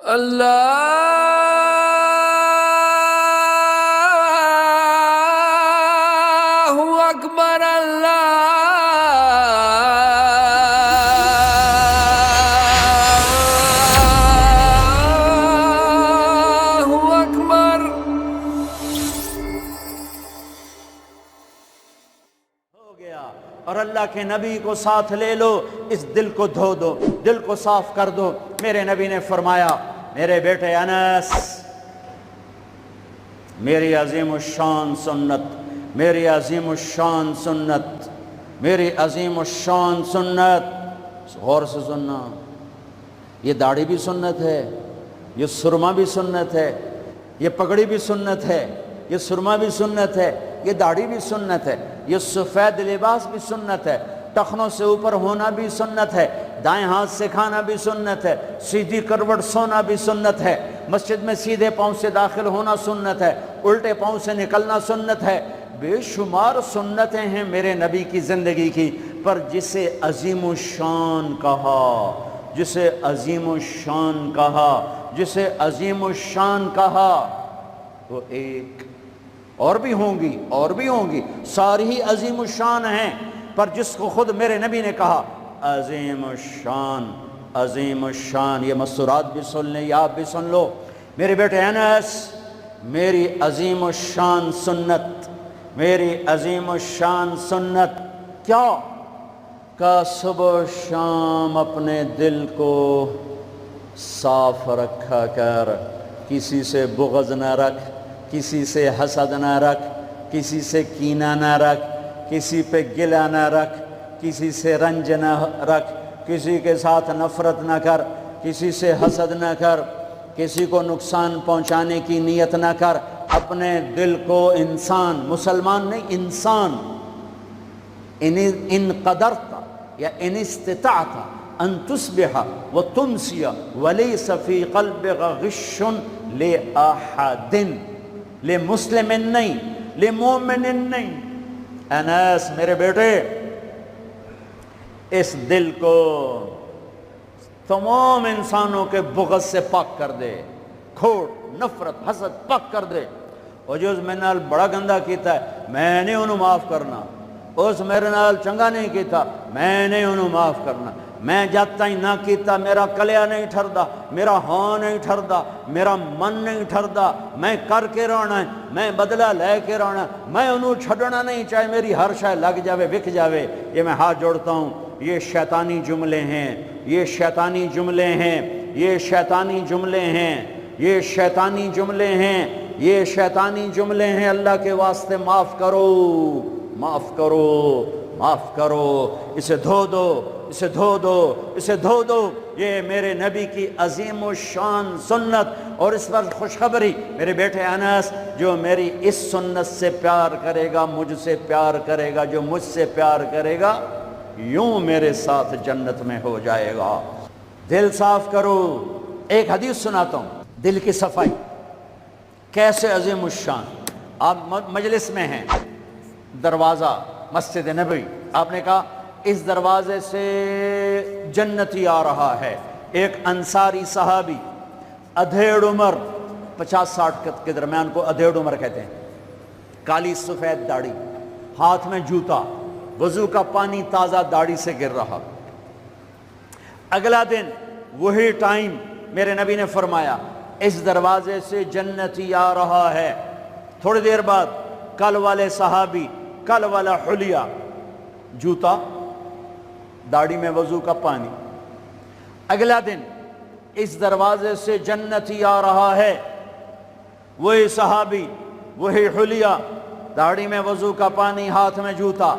اللہ اکبر اللہ اکبر۔ ہو گیا اور اللہ کے نبی کو ساتھ لے لو، اس دل کو دھو دو، دل کو صاف کر دو۔ میرے نبی نے فرمایا، میرے بیٹے انس، میری عظیم الشان سنت، میری عظیم الشان سنت، میری عظیم الشان سنت، غور سے سننا، یہ داڑھی بھی سنت ہے، یہ سرما بھی سنت ہے، یہ پگڑی بھی سنت ہے، یہ سرما بھی سنت ہے، یہ داڑھی بھی سنت ہے، یہ سفید لباس بھی سنت ہے، ٹخنوں سے اوپر ہونا بھی سنت ہے، دائیں ہاتھ سے کھانا بھی سنت ہے، سیدھی کروٹ سونا بھی سنت ہے، مسجد میں سیدھے پاؤں سے داخل ہونا سنت ہے، الٹے پاؤں سے نکلنا سنت ہے۔ بے شمار سنتیں ہیں میرے نبی کی زندگی کی، پر جسے عظیم الشان کہا، جسے عظیم الشان کہا، جسے عظیم الشان کہا، وہ ایک اور بھی ہوں گی، اور بھی ہوں گی، ساری ہی عظیم الشان ہیں، پر جس کو خود میرے نبی نے کہا عظیم الشان، عظیم الشان، یہ مستورات بھی سن لیں یا آپ بھی سن لو، میرے بیٹے انس، میری عظیم الشان سنت، میری عظیم الشان سنت کیا؟ کہ صبح و شام اپنے دل کو صاف رکھا کر، کسی سے بغض نہ رکھ، کسی سے حسد نہ رکھ، کسی سے کینہ نہ رکھ، کسی پہ گلہ نہ رکھ، کسی سے رنج نہ رکھ، کسی کے ساتھ نفرت نہ کر، کسی سے حسد نہ کر، کسی کو نقصان پہنچانے کی نیت نہ کر، اپنے دل کو انسان، مسلمان نہیں انسان، ان قدرت یا ان استطعت ان تصبح وتمسی ولیس فی قلبک غش لأحد، لمسلم نہیں، لمومن نہیں۔ انس میرے بیٹے، اس دل کو تمام انسانوں کے بغض سے پاک کر دے، کھوٹ، نفرت، حسد پاک کر دے۔ اور جو میرے نال بڑا گندہ کیتا ہے میں نے انہوں معاف کرنا، اس میرے نال چنگا نہیں کیتا میں نے انہوں معاف کرنا، میں جب تائیں نہ کیتا میرا کلیا نہیں ٹھردا، میرا ہاں نہیں ٹھردا، میرا من نہیں ٹھردا، میں کر کے رہنا ہے، میں بدلہ لے کے رہنا ہے، میں انہوں چھڑنا نہیں، چاہے میری ہر شے لگ جاوے وک جاوے۔ یہ میں ہاتھ جوڑتا ہوں، یہ شیطانی جملے ہیں، یہ شیطانی جملے ہیں، یہ شیطانی جملے ہیں، یہ شیطانی جملے ہیں، یہ شیطانی جملے ہیں۔ اللہ کے واسطے معاف کرو، معاف کرو، معاف کرو، اسے دھو دو، اسے دھو دو، اسے دھو دو۔ یہ میرے نبی کی عظیم الشان سنت، اور اس پر خوشخبری میرے بیٹے انس، جو میری اس سنت سے پیار کرے گا مجھ سے پیار کرے گا، جو مجھ سے پیار کرے گا یوں میرے ساتھ جنت میں ہو جائے گا۔ دل صاف کرو۔ ایک حدیث سناتا ہوں، دل کی صفائی کیسے عظیم الشان۔ آپ مجلس میں ہیں، دروازہ مسجد نبوی، آپ نے کہا اس دروازے سے جنتی آ رہا ہے۔ ایک انصاری صحابی، ادھیڑ عمر، 50-60 کے درمیان کو ادھیڑ عمر کہتے ہیں، کالی سفید داڑھی، ہاتھ میں جوتا، وضو کا پانی تازہ داڑھی سے گر رہا۔ اگلا دن وہی ٹائم میرے نبی نے فرمایا اس دروازے سے جنتی آ رہا ہے۔ تھوڑی دیر بعد کل والے صحابی، کل والا حلیہ، جوتا، داڑھی میں وضو کا پانی۔ اگلا دن اس دروازے سے جنتی آ رہا ہے، وہی صحابی، وہی حلیہ، داڑھی میں وضو کا پانی، ہاتھ میں جوتا۔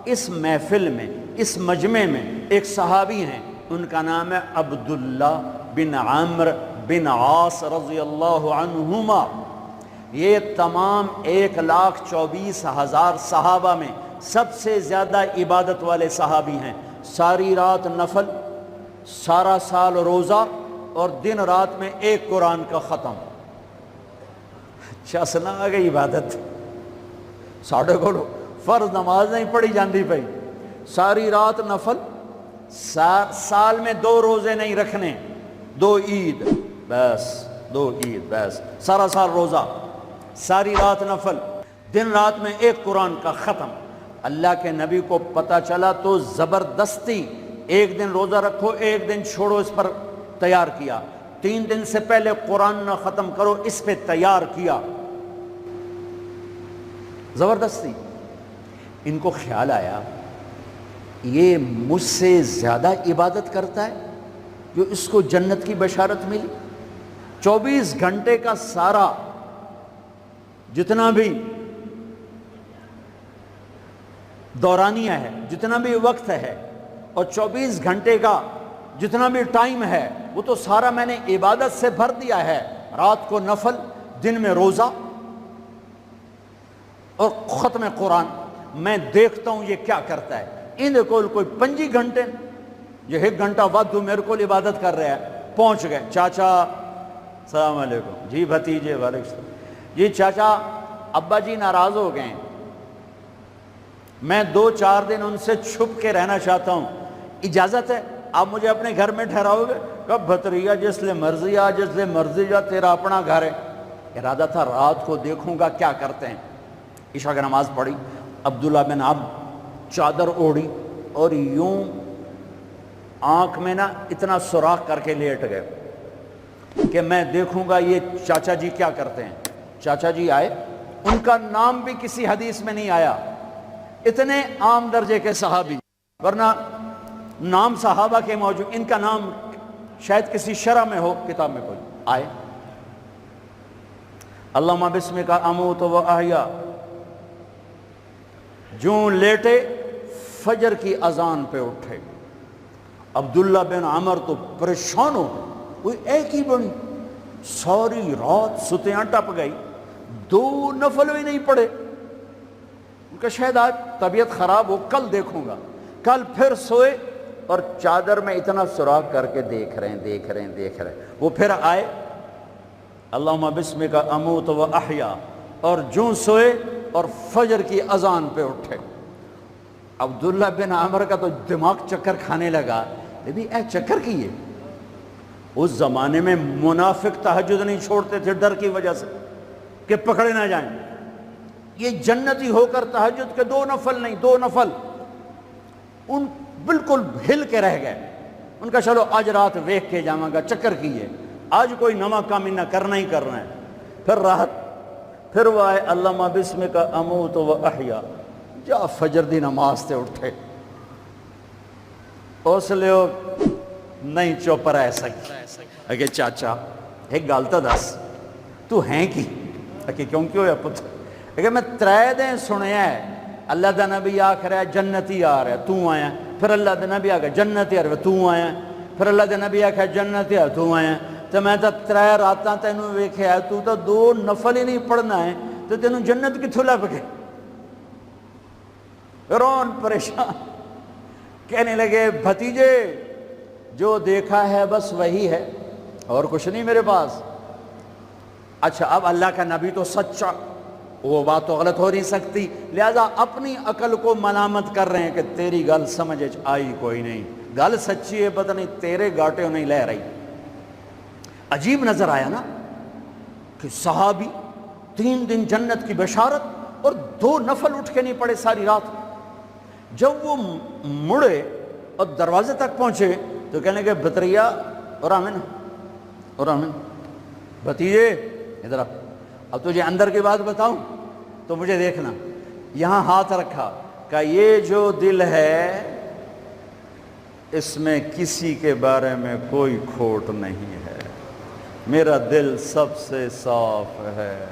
اس محفل میں، اس مجمع میں ایک صحابی ہیں، ان کا نام ہے عبداللہ بن عمرو بن عاص رضی اللہ عنہما۔ یہ تمام 1,24,000 صحابہ میں سب سے زیادہ عبادت والے صحابی ہیں۔ ساری رات نفل، سارا سال روزہ، اور دن رات میں ایک قرآن کا ختم۔ چسنا آ گئی عبادت، ساڑھے کو فرض نماز نہیں پڑھی جاندی پئی، ساری رات نفل، سال میں 2 روزے نہیں رکھنے، 2 عید، بس 2 عید بس، سارا سال روزہ، ساری رات نفل، دن رات میں ایک قرآن کا ختم۔ اللہ کے نبی کو پتہ چلا تو زبردستی ایک دن روزہ رکھو ایک دن چھوڑو اس پر تیار کیا، 3 دن سے پہلے قرآن نہ ختم کرو اس پہ تیار کیا، زبردستی۔ ان کو خیال آیا یہ مجھ سے زیادہ عبادت کرتا ہے جو اس کو جنت کی بشارت ملی۔ 24 گھنٹے کا سارا جتنا بھی دورانیہ ہے، جتنا بھی وقت ہے، اور 24 گھنٹے کا جتنا بھی ٹائم ہے وہ تو سارا میں نے عبادت سے بھر دیا ہے، رات کو نفل، دن میں روزہ اور ختم قرآن۔ میں دیکھتا ہوں یہ کیا کرتا ہے۔ ان کو کوئی 25 گھنٹے، یہ 1 گھنٹہ وقت میرے کو عبادت کر رہا ہے۔ پہنچ گئے، چاچا السلام علیکم، جی بھتیجے وعلیکم السلام، جی چاچا ابا جی ناراض ہو گئے ہیں، میں 2-4 دن ان سے چھپ کے رہنا چاہتا ہوں، اجازت ہے؟ آپ مجھے اپنے گھر میں ٹھہراؤ گے؟ کب بھتریا جس لئے مرضی آ، جس لئے مرضی جا، تیرا اپنا گھر ہے۔ ارادہ تھا رات کو دیکھوں گا کیا کرتے ہیں۔ عشاء کی نماز پڑھی، عبداللہ بن عمرو چادر اوڑھی اور یوں آنکھ میں نا اتنا سوراخ کر کے لیٹ گئے کہ میں دیکھوں گا یہ چاچا جی کیا کرتے ہیں۔ چاچا جی آئے، ان کا نام بھی کسی حدیث میں نہیں آیا، اتنے عام درجے کے صحابی، ورنہ نام صحابہ کے موجود، ان کا نام شاید کسی شرح میں ہو، کتاب میں کوئی۔ آئے، اللہم بسمک اموت و احیا، جوں لیٹے فجر کی اذان پہ اٹھے۔ عبداللہ بن عمر تو پریشان ہو، کوئی ایک ہی بنی، ساری رات ستیاں ٹپ گئی، 2 نفل بھی نہیں پڑے۔ ان کا شاید آج طبیعت خراب ہو، کل دیکھوں گا۔ کل پھر سوئے اور چادر میں اتنا سوراخ کر کے دیکھ رہے ہیں۔ وہ پھر آئے، اللہم بسمک اموت و احیا، اور جوں سوئے اور فجر کی اذان پہ اٹھے۔ عبداللہ بن عمر کا تو دماغ چکر کھانے لگا، اے چکر کی ہے۔ اس زمانے میں منافق تہجد نہیں چھوڑتے تھے ڈر کی وجہ سے کہ پکڑے نہ جائیں۔ یہ جنتی ہو کر تہجد کے 2 نفل نہیں، 2 نفل، ان بالکل ہل کے رہ گئے۔ ان کا چلو آج رات ویکھ کے جاواں گا، چکر کی ہے، آج کوئی نواں کام نہ کرنا ہی کرنا ہے۔ پھر راحت، پھر وہ آئے، اللہم بسمک اموت و احیا، جا فجر دی نماز تے اٹھے۔ اس لیے نہیں چپ رہ سکتے۔ اگے چاچا ایک گل تو دس، تو ہیں کی؟ اگے کیوں ہویا پتر؟ اگے میں 3 دن سنیا ہے اللہ دا نبی آکھ رہا ہے جنتی آ رہا ہے، تو آیا، پھر اللہ دا نبی آکھ رہا ہے جنتی آ رہا ہے، تو آیا، پھر اللہ دا نبی آکھ رہا ہے جنتی آ رہا ہے، تو آیا۔ تو میں تو 3 راتاں تینوں ویکھیا ہے، تو 2 نفل ہی نہیں پڑھنا ہے، تو تینوں جنت کتھوں لب گئے؟ رون پریشان، کہنے لگے بھتیجے جو دیکھا ہے بس وہی ہے، اور کچھ نہیں میرے پاس۔ اچھا اب اللہ کا نبی تو سچا، وہ بات تو غلط ہو نہیں سکتی، لہذا اپنی عقل کو ملامت کر رہے ہیں کہ تیری گل سمجھ آئی کوئی نہیں، گل سچی ہے پتہ نہیں تیرے گاٹے نہیں لہ رہی۔ عجیب نظر آیا نا کہ صحابی 3 دن جنت کی بشارت اور 2 نفل اٹھ کے نہیں پڑے ساری رات۔ جب وہ مڑے اور دروازے تک پہنچے تو کہنے لگے بطریا اور آمن بھتیجے ادھر آ، اب تجھے اندر کی بات بتاؤں تو مجھے دیکھنا۔ یہاں ہاتھ رکھا، کہ یہ جو دل ہے اس میں کسی کے بارے میں کوئی کھوٹ نہیں ہے، میرا دل سب سے صاف ہے۔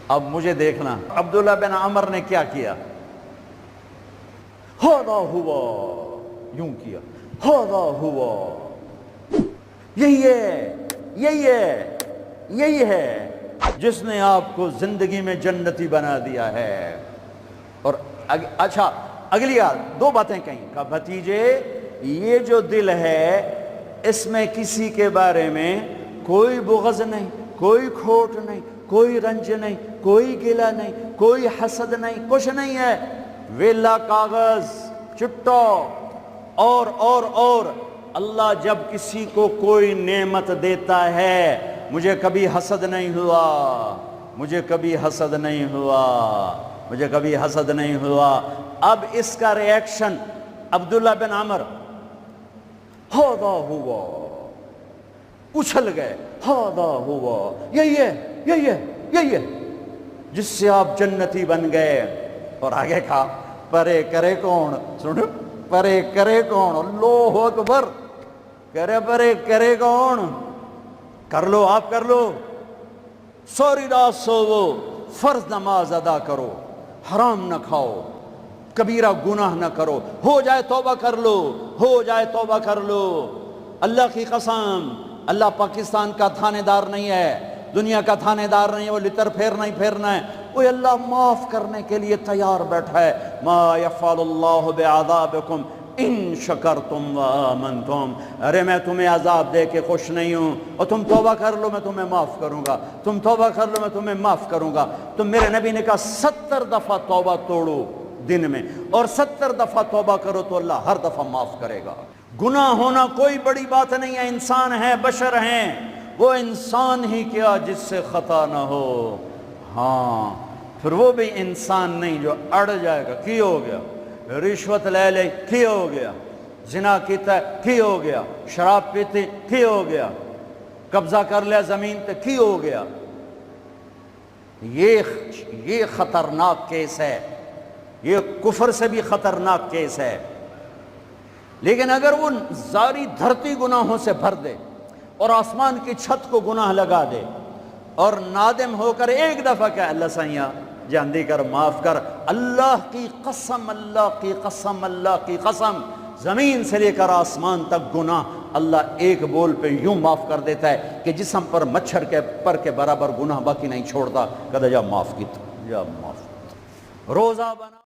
اب مجھے دیکھنا عبداللہ بن عمر نے کیا کیا، ہاذا ہوا، یوں کیا، ہاذا ہوا، یہی ہے جس نے آپ کو زندگی میں جنتی بنا دیا ہے۔ اور اچھا اگلی 2 باتیں کہیں، کہا بھتیجے یہ جو دل ہے اس میں کسی کے بارے میں کوئی بغض نہیں، کوئی کھوٹ نہیں، کوئی رنج نہیں، کوئی گلہ نہیں، کوئی حسد نہیں، کچھ نہیں ہے، ویلا کاغذ چٹا اور اللہ جب کسی کو کوئی نعمت دیتا ہے، مجھے کبھی حسد نہیں ہوا، مجھے کبھی حسد نہیں ہوا، مجھے کبھی حسد نہیں ہوا۔ اب اس کا ری ایکشن عبداللہ بن عمر، ہاذا ہوا، اچھل گئے، ہاذا ہوا، یہی ہے، یہی ہے، یہی ہے جس سے آپ جنتی بن گئے۔ اور آگے کہا پرے کرے کون، سنو، پرے کرے کون، اللہ اکبر، کرے پرے کرے کون، کر لو آپ، کر لو، سوری رات سوو، فرض نماز ادا کرو، حرام نہ کھاؤ، کبیرہ گناہ نہ کرو، ہو جائے توبہ کر لو، ہو جائے توبہ کر لو۔ اللہ کی قسم، اللہ پاکستان کا تھانے دار نہیں ہے، دنیا کا تھانے دار نہیں ہے، وہ لتر پھیرنا ہی پھیرنا ہے، وہ اللہ معاف کرنے کے لیے تیار بیٹھا ہے۔ ما یفعل اللہ بعذابکم ان شکرتم و آمنتم، ارے میں تمہیں عذاب دے کے خوش نہیں ہوں، اور تم توبہ کر لو میں تمہیں معاف کروں گا، تم توبہ کر لو میں تمہیں معاف کروں گا۔ تو میرے نبی نے کہا 70 دفعہ توبہ توڑو دن میں، اور 70 دفعہ توبہ کرو تو اللہ ہر دفعہ معاف کرے گا۔ گناہ ہونا کوئی بڑی بات نہیں ہے، انسان ہے، بشر ہیں، وہ انسان ہی کیا جس سے خطا نہ ہو، ہاں پھر وہ بھی انسان نہیں جو اڑ جائے گا، کی ہو گیا، رشوت لے لے کی ہو گیا، زنا کیتا ہے کی ہو گیا، شراب پیتے کی ہو گیا، قبضہ کر لیا زمین تے کی ہو گیا۔ یہ خطرناک کیس ہے، یہ کفر سے بھی خطرناک کیس ہے۔ لیکن اگر وہ ساری دھرتی گناہوں سے بھر دے اور آسمان کی چھت کو گناہ لگا دے اور نادم ہو کر ایک دفعہ کہ اللہ سائیاں جاندی کر، معاف کر، اللہ کی قسم، اللہ کی قسم، اللہ کی قسم، زمین سے لے کر آسمان تک گناہ اللہ ایک بول پہ یوں معاف کر دیتا ہے کہ جسم پر مچھر کے پر کے برابر گناہ باقی نہیں چھوڑتا۔ کہتا جا معاف کی، جا معاف، روزہ بنا۔